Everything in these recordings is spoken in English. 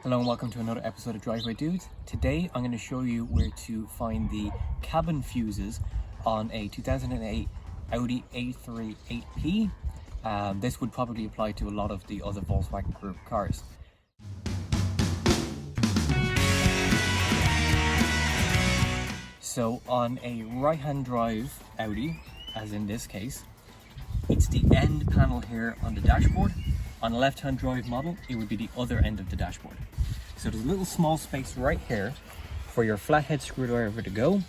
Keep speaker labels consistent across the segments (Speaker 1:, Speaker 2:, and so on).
Speaker 1: Hello and welcome to another episode of Driveway Dudes. Today I'm going to show you where to find the cabin fuses on a 2008 Audi A3 8P. This would probably apply to a lot of the other Volkswagen Group cars. So on a right-hand drive Audi, as in this case, it's the end panel here on the dashboard. On a left-hand drive model, it would be the other end of the dashboard. So there's a little small space right here for your flathead screwdriver to go.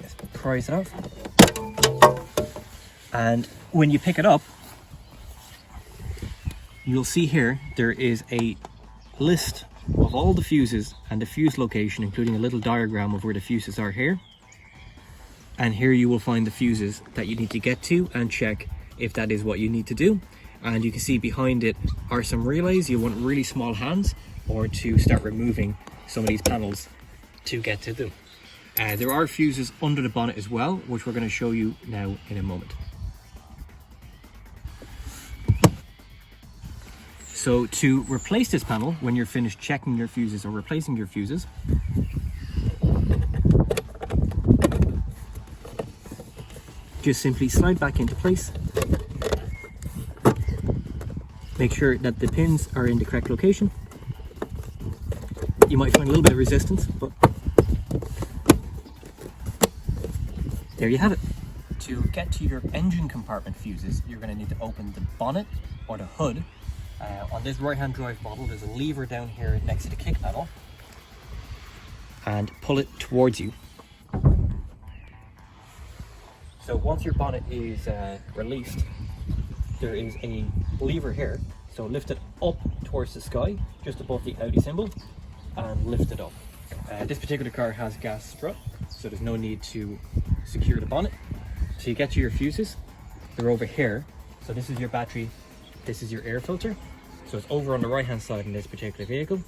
Speaker 1: Just prise it off. And when you pick it up, you'll see here there is a list of all the fuses and the fuse location, including a little diagram of where the fuses are here. And here you will find the fuses that you need to get to and check if that is what you need to do. And you can see behind it are some relays. You want really small hands or to start removing some of these panels to get to them. There are fuses under the bonnet as well, which we're going to show you now in a moment. So to replace this panel, when you're finished checking your fuses or replacing your fuses, just simply slide back into place. Make sure that the pins are in the correct location. You might find a little bit of resistance, but there you have it. To get to your engine compartment fuses, you're going to need to open the bonnet or the hood. On this right-hand drive model, there's a lever down here next to the kick panel, and pull it towards you. So once your bonnet is released, there is a lever here, so lift it up towards the sky, just above the Audi symbol, and lift it up. This particular car has gas strut, so there's no need to secure the bonnet. So you get to your fuses, they're over here. So this is your battery, this is your air filter. So it's over on the right hand side in this particular vehicle.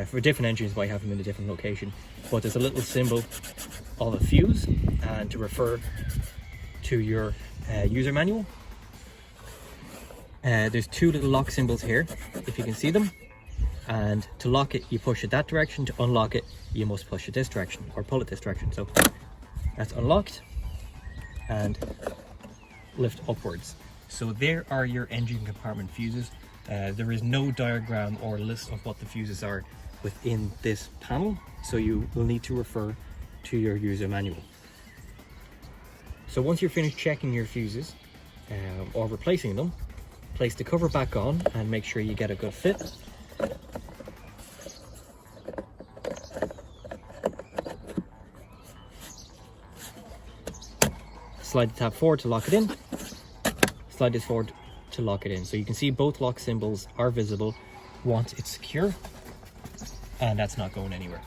Speaker 1: For different engines, you might have them in a different location, but there's a little symbol of a fuse, and to refer to your user manual. There's two little lock symbols here, if you can see them, and to lock it you push it that direction, to unlock it you must push it this direction or pull it this direction. So that's unlocked and lift upwards. So there are your engine compartment fuses. There is no diagram or list of what the fuses are within this panel, so you will need to refer to your user manual. So once you're finished checking your fuses or replacing them, place the cover back on and make sure you get a good fit. Slide the tab forward to lock it in. Slide this forward to lock it in. So you can see both lock symbols are visible once it's secure, and that's not going anywhere.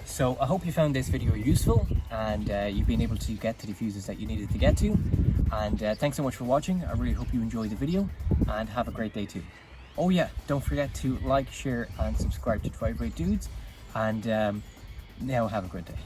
Speaker 1: So I hope you found this video useful and you've been able to get to the fuses that you needed to get to. And thanks so much for watching. I really hope you enjoyed the video and have a great day too. Oh yeah, don't forget to like, share and subscribe to Driveway Dudes, and now have a great day.